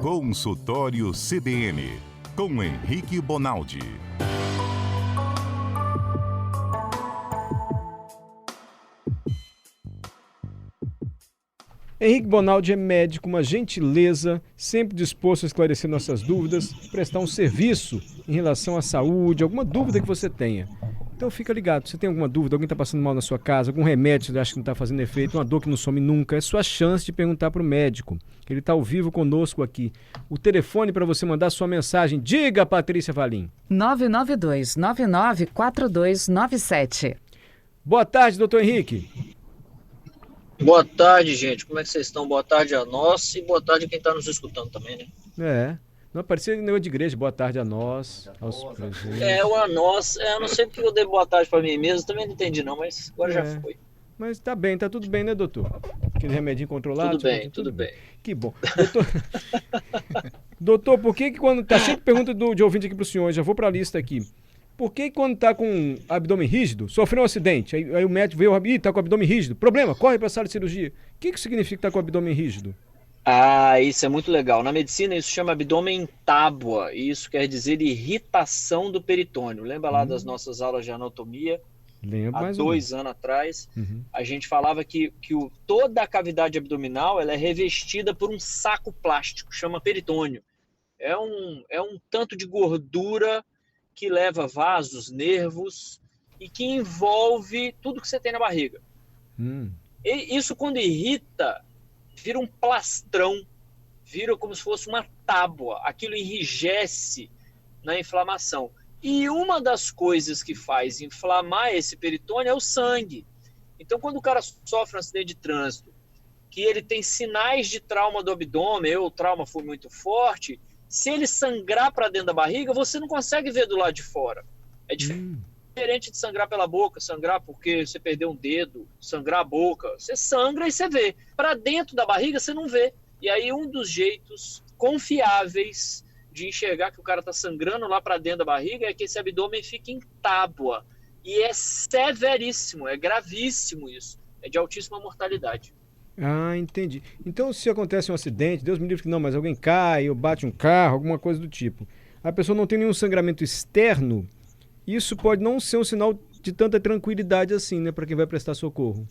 Consultório CBN, com Henrique Bonaldi. Henrique Bonaldi é médico, uma gentileza, sempre disposto a esclarecer nossas dúvidas, prestar um serviço em relação à saúde, alguma dúvida que você tenha. Então fica ligado, se tem alguma dúvida, alguém está passando mal na sua casa, algum remédio que você acha que não está fazendo efeito, uma dor que não some nunca, é sua chance de perguntar para o médico, que ele está ao vivo conosco aqui. O telefone para você mandar sua mensagem, diga, Patrícia Valim. 992-994297. Boa tarde, doutor Henrique. Boa tarde, gente. Como é que vocês estão? Boa tarde a nós e boa tarde a quem está nos escutando também, né? Não aparecia negócio de igreja, boa tarde a nós, aos presentes. O a nós, eu não sei porque eu dei boa tarde para mim mesmo, também não entendi não, mas agora já foi. Mas tá bem, tá tudo bem, né, doutor? Aquele remedinho controlado? Tudo bem. Que bom. Doutor, por que quando... Tá cheio de pergunta de ouvinte aqui pro senhor, já vou pra lista aqui. Por que quando tá com abdômen rígido, sofreu um acidente, aí o médico veio, tá com o abdômen rígido, problema, corre pra sala de cirurgia. O que significa tá com o abdômen rígido? Isso é muito legal. Na medicina isso chama abdômen tábua, e isso quer dizer irritação do peritônio. Lembra lá das nossas aulas de anatomia? Lembro, há 2 anos atrás, a gente falava que toda a cavidade abdominal ela é revestida por um saco plástico, chama peritônio. É um tanto de gordura que leva vasos, nervos e que envolve tudo que você tem na barriga. E isso, quando irrita, vira um plastrão, vira como se fosse uma tábua, aquilo enrijece na inflamação. E uma das coisas que faz inflamar esse peritônio é o sangue. Então, quando o cara sofre um acidente de trânsito, que ele tem sinais de trauma do abdômen, ou o trauma foi muito forte, se ele sangrar para dentro da barriga, você não consegue ver do lado de fora. É diferente de sangrar pela boca, sangrar porque você perdeu um dedo, sangrar a boca. Você sangra e você vê. Para dentro da barriga, você não vê. E aí, um dos jeitos confiáveis de enxergar que o cara está sangrando lá para dentro da barriga é que esse abdômen fica em tábua. E é severíssimo, é gravíssimo isso. É de altíssima mortalidade. Entendi. Então, se acontece um acidente, Deus me livre que não, mas alguém cai ou bate um carro, alguma coisa do tipo, a pessoa não tem nenhum sangramento externo, isso pode não ser um sinal de tanta tranquilidade assim, né, para quem vai prestar socorro.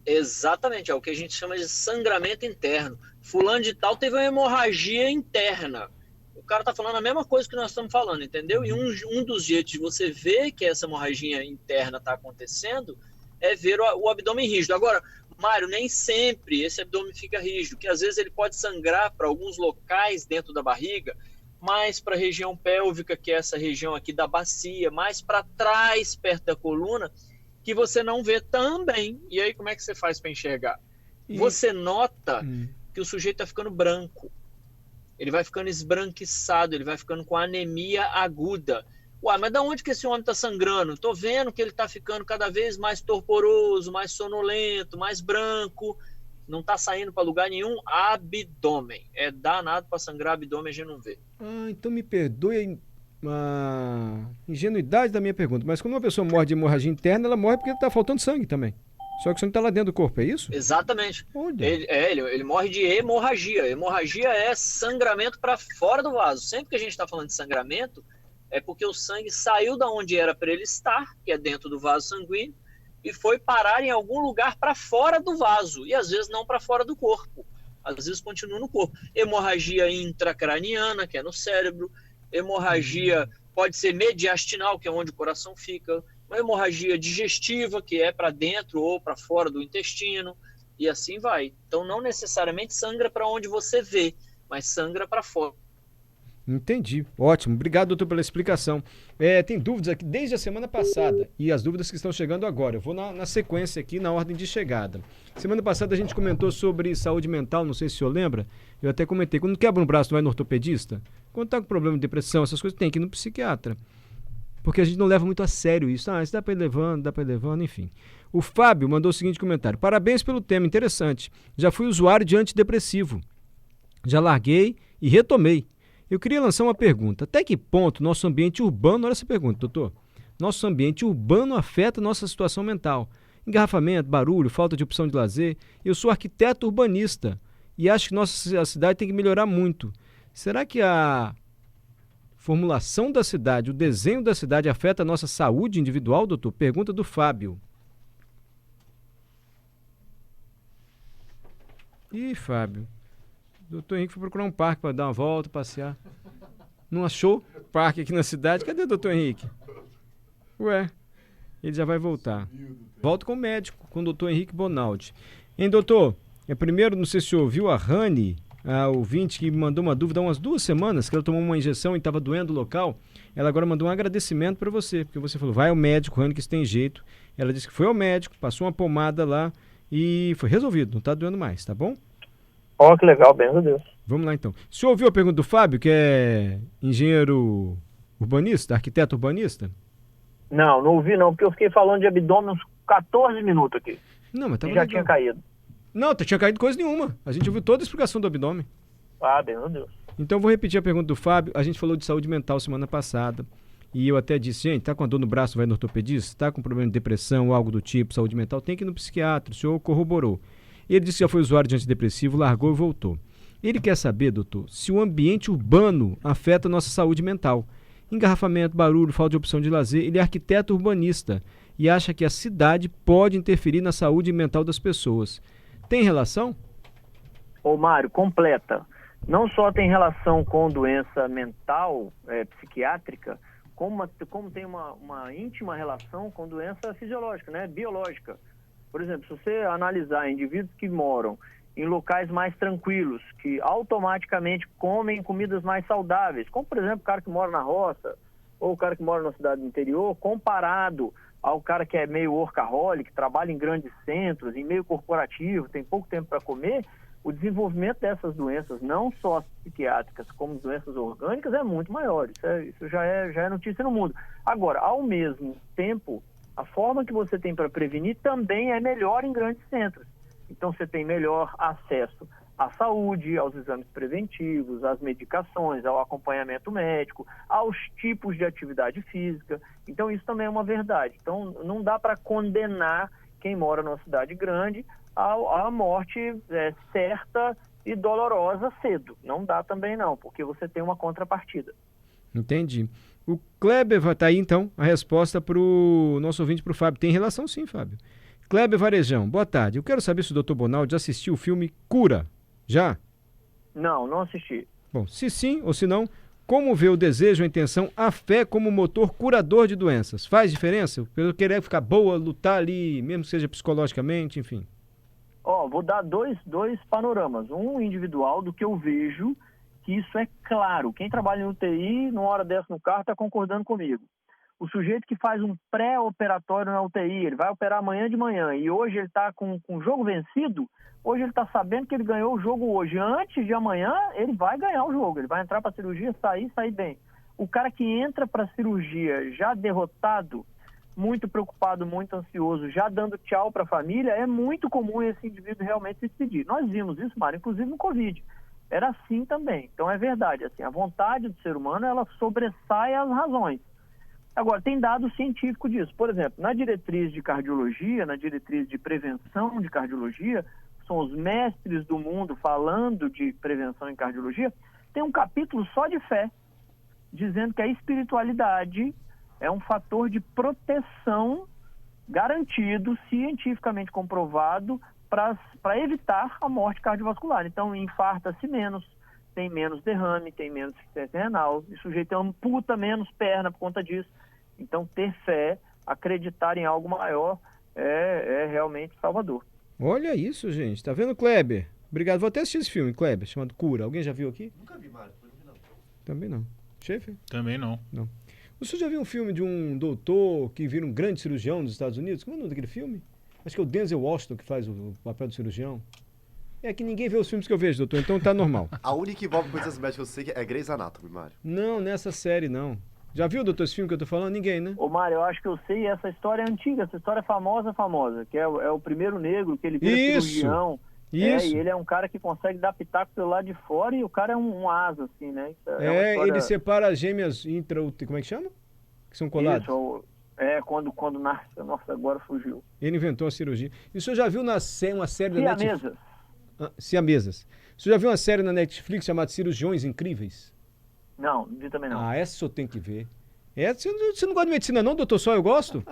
Exatamente, é o que a gente chama de sangramento interno. Fulano de tal teve uma hemorragia interna. O cara tá falando a mesma coisa que nós estamos falando, entendeu? E um dos jeitos de você ver que essa hemorragia interna está acontecendo é ver o abdômen rígido. Agora, Mário, nem sempre esse abdômen fica rígido, que às vezes ele pode sangrar para alguns locais dentro da barriga, mais para a região pélvica, que é essa região aqui da bacia, mais para trás, perto da coluna, que você não vê também. E aí, como é que você faz para enxergar? Você nota que o sujeito está ficando branco. Ele vai ficando esbranquiçado, ele vai ficando com anemia aguda. Mas de onde que esse homem está sangrando? Estou vendo que ele está ficando cada vez mais torporoso, mais sonolento, mais branco. Não está saindo para lugar nenhum. Abdômen. É danado para sangrar abdômen, a gente não vê. Então me perdoe a ingenuidade da minha pergunta, mas quando uma pessoa morre de hemorragia interna, ela morre porque está faltando sangue também. Só que o sangue está lá dentro do corpo, é isso? Exatamente. Ele morre de hemorragia. Hemorragia é sangramento para fora do vaso. Sempre que a gente está falando de sangramento, é porque o sangue saiu da onde era para ele estar, que é dentro do vaso sanguíneo, e foi parar em algum lugar para fora do vaso, e às vezes não para fora do corpo. Às vezes continua no corpo. Hemorragia intracraniana, que é no cérebro. Hemorragia pode ser mediastinal, que é onde o coração fica. Uma hemorragia digestiva, que é para dentro ou para fora do intestino, e assim vai. Então não necessariamente sangra para onde você vê, mas sangra para fora. Entendi. Ótimo. Obrigado, doutor, pela explicação. Tem dúvidas aqui desde a semana passada e as dúvidas que estão chegando agora. Eu vou na sequência aqui, na ordem de chegada. Semana passada a gente comentou sobre saúde mental, não sei se o senhor lembra. Eu até comentei, quando quebra um braço, não vai no ortopedista? Quando está com problema de depressão, essas coisas, tem que ir no psiquiatra. Porque a gente não leva muito a sério isso. Isso dá para ir levando, enfim. O Fábio mandou o seguinte comentário. Parabéns pelo tema, interessante. Já fui usuário de antidepressivo. Já larguei e retomei. Eu queria lançar uma pergunta. Até que ponto nosso ambiente urbano... Olha essa pergunta, doutor. Nosso ambiente urbano afeta nossa situação mental. Engarrafamento, barulho, falta de opção de lazer. Eu sou arquiteto urbanista e acho que nossa cidade tem que melhorar muito. Será que a formulação da cidade, o desenho da cidade afeta a nossa saúde individual, doutor? Pergunta do Fábio. Ih, Fábio. O doutor Henrique foi procurar um parque para dar uma volta, passear. Não achou parque aqui na cidade? Cadê o doutor Henrique? Ué, ele já vai voltar. Volto com o médico, com o doutor Henrique Bonaldi. Hein, doutor? Primeiro, não sei se o senhor ouviu a Rani, a ouvinte que me mandou uma dúvida há umas 2 semanas, que ela tomou uma injeção e estava doendo o local. Ela agora mandou um agradecimento para você, porque você falou, vai ao médico, Rani, que isso tem jeito. Ela disse que foi ao médico, passou uma pomada lá e foi resolvido, não está doendo mais, tá bom? Ó, que legal, bem, meu Deus. Vamos lá então. O senhor ouviu a pergunta do Fábio, que é engenheiro urbanista, arquiteto urbanista? Não ouvi não, porque eu fiquei falando de abdômen uns 14 minutos aqui. Não, mas e já tinha caído. Não, tinha caído coisa nenhuma. A gente ouviu toda a explicação do abdômen. Ah, bem, meu Deus. Então eu vou repetir a pergunta do Fábio. A gente falou de saúde mental semana passada. E eu até disse, gente, tá com a dor no braço, vai no ortopedista? Tá com problema de depressão ou algo do tipo, saúde mental, tem que ir no psiquiatra. O senhor corroborou. Ele disse que já foi usuário de antidepressivo, largou e voltou. Ele quer saber, doutor, se o ambiente urbano afeta a nossa saúde mental. Engarrafamento, barulho, falta de opção de lazer. Ele é arquiteto urbanista e acha que a cidade pode interferir na saúde mental das pessoas. Tem relação? Ô, Mário, completa. Não só tem relação com doença mental, psiquiátrica, como tem uma íntima relação com doença fisiológica, né, biológica. Por exemplo, se você analisar indivíduos que moram em locais mais tranquilos, que automaticamente comem comidas mais saudáveis, como, por exemplo, o cara que mora na roça, ou o cara que mora na cidade do interior, comparado ao cara que é meio workaholic, que trabalha em grandes centros, em meio corporativo, tem pouco tempo para comer, o desenvolvimento dessas doenças, não só as psiquiátricas, como doenças orgânicas, é muito maior. Isso já é notícia no mundo. Agora, ao mesmo tempo, a forma que você tem para prevenir também é melhor em grandes centros. Então, você tem melhor acesso à saúde, aos exames preventivos, às medicações, ao acompanhamento médico, aos tipos de atividade física. Então, isso também é uma verdade. Então, não dá para condenar quem mora numa cidade grande à morte certa e dolorosa cedo. Não dá também não, porque você tem uma contrapartida. Entendi. O Kleber vai estar aí, então, a resposta para o nosso ouvinte, para o Fábio. Tem relação sim, Fábio. Kleber Varejão, boa tarde. Eu quero saber se o Dr. Bonaldi assistiu o filme Cura. Já? Não assisti. Bom, se sim ou se não, como vê o desejo, a intenção, a fé como motor curador de doenças? Faz diferença? Eu querer ficar boa, lutar ali, mesmo que seja psicologicamente, enfim. Vou dar dois panoramas. Um individual do que eu vejo, que isso é claro. Quem trabalha em UTI, numa hora dessa no carro, está concordando comigo. O sujeito que faz um pré-operatório na UTI, ele vai operar amanhã de manhã e hoje ele está com o jogo vencido, hoje ele está sabendo que ele ganhou o jogo hoje. Antes de amanhã, ele vai ganhar o jogo, ele vai entrar para a cirurgia, sair bem. O cara que entra para a cirurgia já derrotado, muito preocupado, muito ansioso, já dando tchau para a família, é muito comum esse indivíduo realmente se despedir. Nós vimos isso, Mário, inclusive no Covid. Era assim também. Então é verdade, assim, a vontade do ser humano, ela sobressai as razões. Agora, tem dado científico disso. Por exemplo, na diretriz de cardiologia, na diretriz de prevenção de cardiologia, são os mestres do mundo falando de prevenção em cardiologia, tem um capítulo só de fé, dizendo que a espiritualidade é um fator de proteção garantido, cientificamente comprovado, para evitar a morte cardiovascular. Então, infarta-se menos, tem menos derrame, tem menos insuficiência renal, o sujeito amputa menos perna por conta disso. Então, ter fé, acreditar em algo maior é realmente salvador. Olha isso, gente. Tá vendo, Kleber? Obrigado. Vou até assistir esse filme, Kleber, chamado Cura. Alguém já viu aqui? Nunca vi, Mário. Não vi, não. Também não. Schaefer? Também não. Não. O senhor já viu um filme de um doutor que vira um grande cirurgião nos Estados Unidos? Como é o nome daquele filme? Acho que é o Denzel Washington que faz o papel do cirurgião. É que ninguém vê os filmes que eu vejo, doutor, então tá normal. A única que envolve coisas médicas que eu sei é Grey's Anatomy, Mário. Não, nessa série não. Já viu, doutor, esse filme que eu tô falando? Ninguém, né? Ô, Mário, eu acho que eu sei, essa história é antiga, essa história é famosa, que é o primeiro negro que ele vira cirurgião. Isso. E ele é um cara que consegue dar pitaco pelo lado de fora e o cara é um asa, assim, né? História... ele separa as gêmeas como é que chama? Que são coladas. Isso, quando nasce, nossa, agora fugiu. Ele inventou a cirurgia. E o senhor já viu uma série da Siamesas. Netflix? Siamesas. Você já viu uma série na Netflix chamada Cirurgiões Incríveis? Não, vi também não. Ah, essa eu tenho que ver. Você não gosta de medicina não, doutor? Só eu gosto?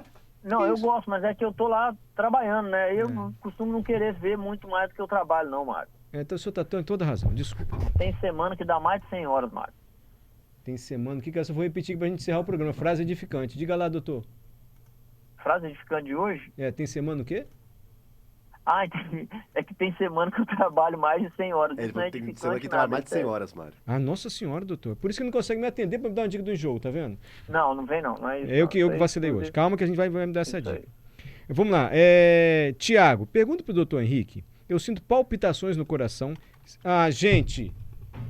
Não, eu gosto, mas é que eu tô lá trabalhando, né? Eu costumo não querer ver muito mais do que eu trabalho, não, Mário. Então o senhor tá em toda razão, desculpa. Tem semana que dá mais de 100 horas, Mário. Tem semana. O que é essa? Eu vou repetir pra gente encerrar o programa. Frase edificante. Diga lá, doutor. Frase edificante de hoje? Tem semana o quê? Ah, é que tem semana que eu trabalho mais de 100 horas. Isso não é Tem edificante semana que nada, trabalha mais de 100 sério. horas, Mário. Ah, nossa senhora, doutor. Por isso que não consegue me atender pra me dar uma dica do enjoo, tá vendo? Não, não vem não. Não é isso, Eu não. que Isso aí, vacilei hoje. inclusive, Calma que a gente vai me dar essa isso aí. dica. Vamos lá. Tiago, pergunta pro doutor Henrique. Eu sinto palpitações no coração. Ah, gente.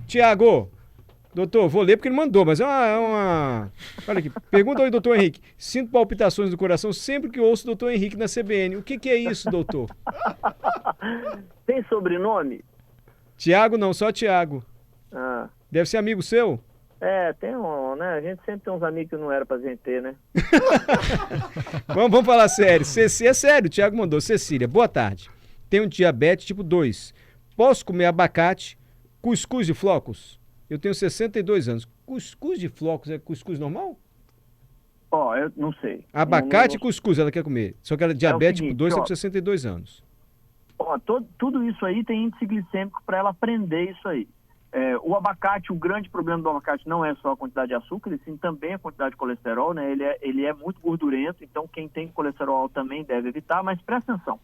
Tiago. Doutor, vou ler porque ele mandou, mas é uma... Olha aqui. Pergunta ao doutor Henrique. Sinto palpitações no coração sempre que ouço o doutor Henrique na CBN. O que é isso, doutor? Tem sobrenome? Tiago não, só Tiago. Ah, Deve ser amigo seu? tem um, né? A gente sempre tem uns amigos que não era pra gente ter, né? Vamos falar sério. É sério, o Tiago mandou. Cecília, boa tarde. Tenho diabetes tipo 2. Posso comer abacate, cuscuz de flocos? Eu tenho 62 anos. Cuscuz de flocos é cuscuz normal? Ó, eu não sei. Abacate e Não- cuscuz ela quer comer. Só que ela é diabetes tipo seguinte, 2, tá ó. com 62 anos. Ó, tudo isso aí tem índice glicêmico para ela aprender isso aí. O abacate, o grande problema do abacate não é só a quantidade de açúcar, ele sim também a quantidade de colesterol, né? Ele é muito gordurento, então quem tem colesterol alto também deve evitar, mas presta atenção.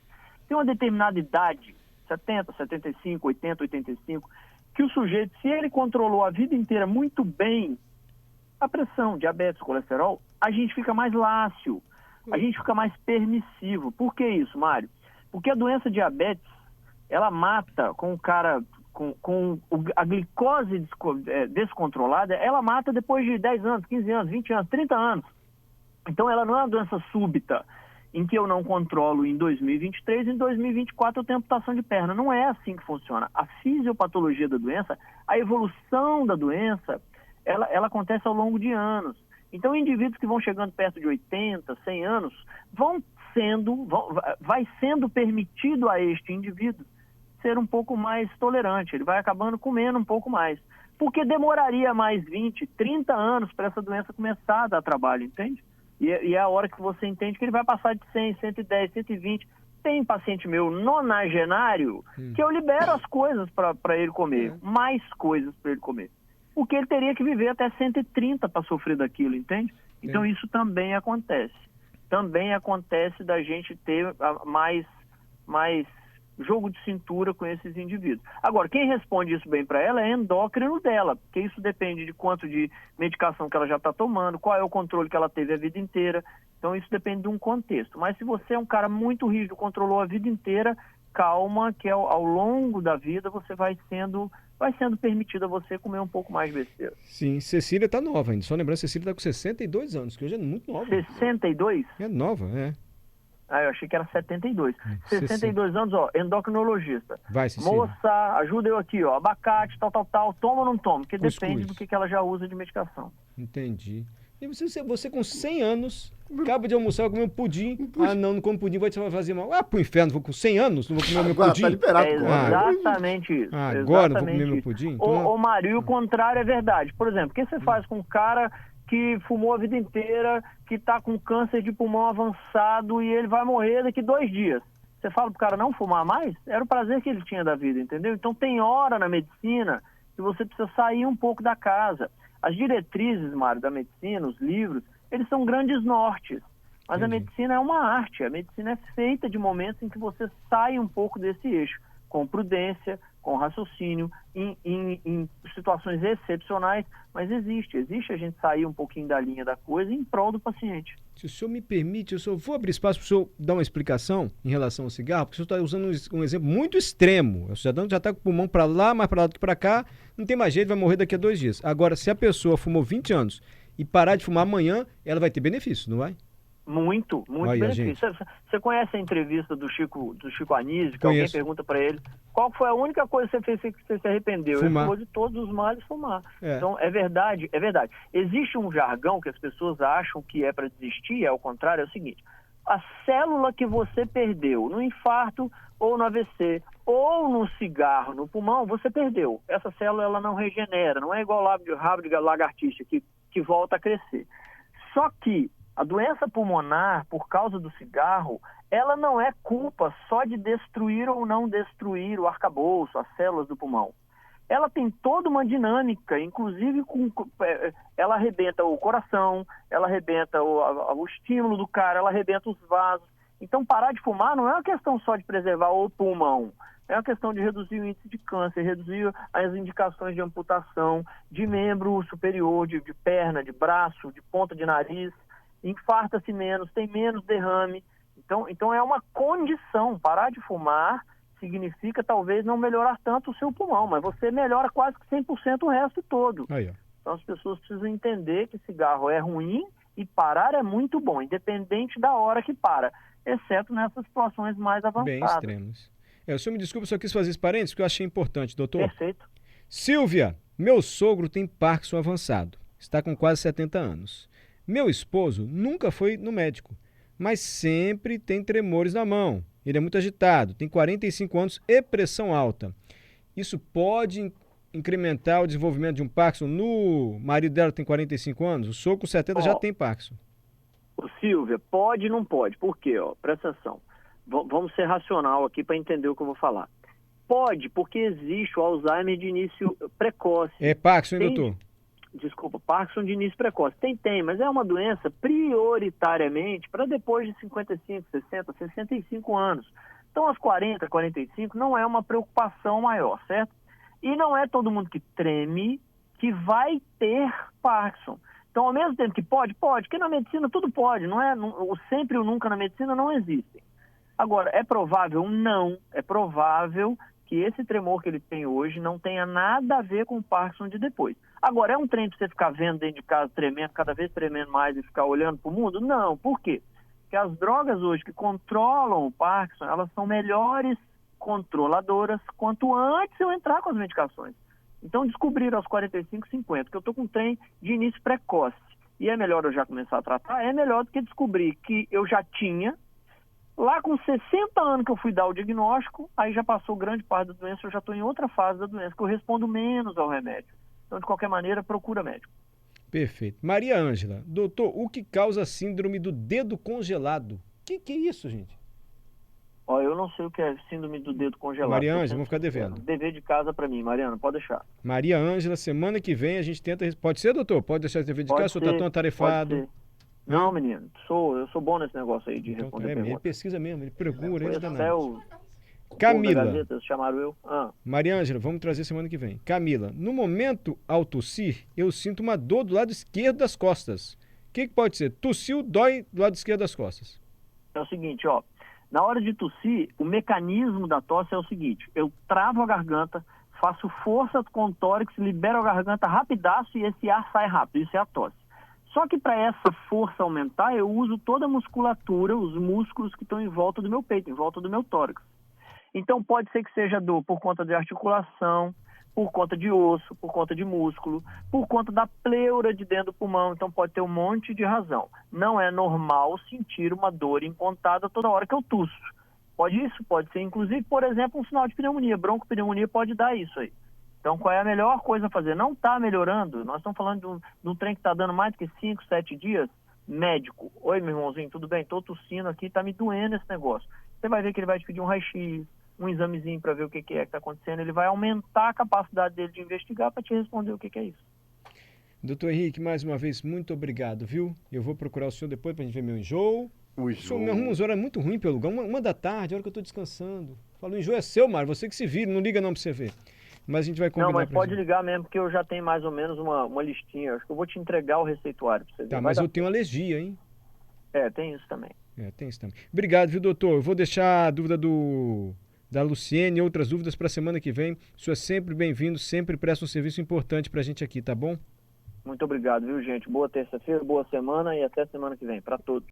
Tem uma determinada idade, 70, 75, 80, 85, que o sujeito, se ele controlou a vida inteira muito bem a pressão, diabetes, colesterol, a gente fica mais lácio, a gente fica mais permissivo. Por que isso, Mário? Porque a doença diabetes, ela mata com o cara, a glicose descontrolada, ela mata depois de 10 anos, 15 anos, 20 anos, 30 anos. Então ela não é uma doença súbita, em que eu não controlo em 2023, em 2024 eu tenho amputação de perna. Não é assim que funciona. A fisiopatologia da doença, a evolução da doença, ela acontece ao longo de anos. Então, indivíduos que vão chegando perto de 80, 100 anos, vai sendo permitido a este indivíduo ser um pouco mais tolerante. Ele vai acabando comendo um pouco mais. Porque demoraria mais 20, 30 anos para essa doença começar a dar trabalho, entende? E é a hora que você entende que ele vai passar de 100, 110, 120. Tem paciente meu nonagenário que eu libero as coisas para ele comer, mais coisas para ele comer. Porque ele teria que viver até 130 para sofrer daquilo, entende? Então isso também acontece. Também acontece da gente ter mais jogo de cintura com esses indivíduos. Agora, quem responde isso bem para ela é endócrino dela, porque isso depende de quanto de medicação que ela já está tomando, qual é o controle que ela teve a vida inteira. Então isso depende de um contexto. Mas se você é um cara muito rígido, controlou a vida inteira, calma, que ao longo da vida você vai sendo permitido a você comer um pouco mais de besteira. Sim, Cecília tá nova ainda. Só lembrando, Cecília tá com 62 anos, que hoje é muito nova. 62? É nova, Ah, eu achei que era 72. 62 anos, ó, endocrinologista. Vai, Cecília. Moça, ajuda eu aqui, ó, abacate, tal, toma ou não toma? Porque Cuscuz. depende do que ela já usa de medicação. Entendi. E você com 100 anos, acaba de almoçar, vai comer um pudim. Ah, não como pudim, vai te fazer mal. Ah, pro inferno, vou com 100 anos, não vou comer meu Agora pudim. tá liberado É agora. exatamente isso. Agora não vou comer meu isso. pudim? Então- Ô, Mário, e o contrário é verdade. Por exemplo, o que você faz com um cara que fumou a vida inteira, que está com câncer de pulmão avançado e ele vai morrer daqui 2 dias? Você fala pro cara não fumar mais? Era o prazer que ele tinha da vida, entendeu? Então tem hora na medicina que você precisa sair um pouco da casa. As diretrizes, Mário, da medicina, os livros, eles são grandes nortes. Mas a medicina é uma arte. A medicina é feita de momentos em que você sai um pouco desse eixo, com prudência, com raciocínio, em situações excepcionais, mas existe a gente sair um pouquinho da linha da coisa em prol do paciente. Se o senhor me permite, eu só vou abrir espaço para o senhor dar uma explicação em relação ao cigarro, porque o senhor está usando um exemplo muito extremo. O cidadão já está com o pulmão para lá, mais para lá do que para cá, não tem mais jeito, vai morrer daqui a 2 dias. Agora, se a pessoa fumou 20 anos e parar de fumar amanhã, ela vai ter benefício, não vai? Muito Aí, benefício. Você conhece a entrevista do Chico Anísio, que alguém Conheço. pergunta para ele qual foi a única coisa que você fez que você se arrependeu? Fumar. Ele falou de todos os males fumar. É. Então, é verdade. Existe um jargão que as pessoas acham que é para desistir, é ao contrário, é o seguinte: a célula que você perdeu no infarto ou no AVC ou no cigarro, no pulmão, você perdeu. Essa célula ela não regenera, não é igual rabo de lagartixa que volta a crescer. Só que a doença pulmonar, por causa do cigarro, ela não é culpa só de destruir ou não destruir o arcabouço, as células do pulmão. Ela tem toda uma dinâmica, inclusive ela arrebenta o coração, ela arrebenta o estímulo do cara, ela arrebenta os vasos. Então, parar de fumar não é uma questão só de preservar o pulmão, é uma questão de reduzir o índice de câncer, reduzir as indicações de amputação de membro superior, de perna, de braço, de ponta de nariz, infarta-se menos, tem menos derrame. Então é uma condição. Parar de fumar significa talvez não melhorar tanto o seu pulmão, mas você melhora quase que 100% o resto todo. Aí, ó. Então as pessoas precisam entender que cigarro é ruim e parar é muito bom, independente da hora que para, exceto nessas situações mais avançadas. Bem extremos. O senhor me desculpa, só quis fazer esse parênteses que eu achei importante, doutor. Perfeito. Silvia, meu sogro tem Parkinson avançado, está com quase 70 anos. Meu esposo nunca foi no médico, mas sempre tem tremores na mão. Ele é muito agitado, tem 45 anos e pressão alta. Isso pode incrementar o desenvolvimento de um Parkinson no marido dela que tem 45 anos? O sogro com 70 já tem Parkinson. Silvia, pode e não pode. Por quê? Presta atenção. Vamos ser racional aqui para entender o que eu vou falar. Pode, porque existe o Alzheimer de início precoce. É Parkinson, hein, doutor? Desculpa, Parkinson de início precoce. Tem, mas é uma doença prioritariamente para depois de 55, 60, 65 anos. Então, aos 40, 45, não é uma preocupação maior, certo? E não é todo mundo que treme que vai ter Parkinson. Então, ao mesmo tempo que pode, porque na medicina tudo pode, não é? O sempre e o nunca na medicina não existem. Agora, é provável? Não. É provável que esse tremor que ele tem hoje não tenha nada a ver com o Parkinson de depois. Agora, é um trem para você ficar vendo dentro de casa tremendo, cada vez tremendo mais e ficar olhando para o mundo? Não. Por quê? Porque as drogas hoje que controlam o Parkinson, elas são melhores controladoras quanto antes eu entrar com as medicações. Então, descobrir aos 45, 50, que eu estou com um trem de início precoce e é melhor eu já começar a tratar, é melhor do que descobrir que eu já tinha. Lá com 60 anos que eu fui dar o diagnóstico, aí já passou grande parte da doença, eu já estou em outra fase da doença, que eu respondo menos ao remédio. Então, de qualquer maneira, procura médico. Perfeito. Maria Ângela, doutor, o que causa a síndrome do dedo congelado? Que é isso, gente? Eu não sei o que é síndrome do dedo congelado. Maria Ângela, vamos ficar devendo. Dever de casa para mim, Mariana, pode deixar. Maria Ângela, semana que vem a gente tenta... Pode ser, doutor? Pode deixar esse dever de casa? O senhor está tão atarefado? Não, menino, eu sou bom nesse negócio aí de responder perguntas. Ele pesquisa mesmo, ele procura, ele dá nada. Camila. Gazeta, chamaram eu. Maria Ângela, vamos trazer semana que vem. Camila, no momento ao tossir, eu sinto uma dor do lado esquerdo das costas. O que pode ser? Tossiu, dói do lado esquerdo das costas. É o seguinte, na hora de tossir, o mecanismo da tosse é o seguinte: eu travo a garganta, faço força com o tórax, libero a garganta rapidaço e esse ar sai rápido. Isso é a tosse. Só que para essa força aumentar, eu uso toda a musculatura, os músculos que estão em volta do meu peito, em volta do meu tórax. Então pode ser que seja dor por conta de articulação, por conta de osso, por conta de músculo, por conta da pleura de dentro do pulmão. Então pode ter um monte de razão. Não é normal sentir uma dor empontada toda hora que eu tusso. Pode ser inclusive, por exemplo, um sinal de pneumonia. Broncopneumonia pode dar isso aí. Então, qual é a melhor coisa a fazer? Não está melhorando. Nós estamos falando de um trem que está dando mais do que 5, 7 dias. Médico. Oi, meu irmãozinho, tudo bem? Estou tossindo aqui, está me doendo esse negócio. Você vai ver que ele vai te pedir um raio-x, um examezinho para ver o que é que está acontecendo. Ele vai aumentar a capacidade dele de investigar para te responder o que é isso. Doutor Henrique, mais uma vez, muito obrigado, viu? Eu vou procurar o senhor depois para a gente ver meu enjoo. O senhor me arruma umas horas muito ruim pelo lugar. Uma da tarde, a hora que eu estou descansando. Falo, o enjoo é seu, Mário, você que se vira, não liga não para você ver. Mas a gente vai combinar. Não, mas pode ligar mesmo, porque eu já tenho mais ou menos uma listinha. Acho que eu vou te entregar o receituário para você ver. Tá, mas eu tenho alergia, hein? Tem isso também. Tem isso também. Obrigado, viu, doutor? Eu vou deixar a dúvida da Luciene e outras dúvidas para a semana que vem. O senhor é sempre bem-vindo, sempre presta um serviço importante para a gente aqui, tá bom? Muito obrigado, viu, gente? Boa terça-feira, boa semana e até semana que vem, para todos.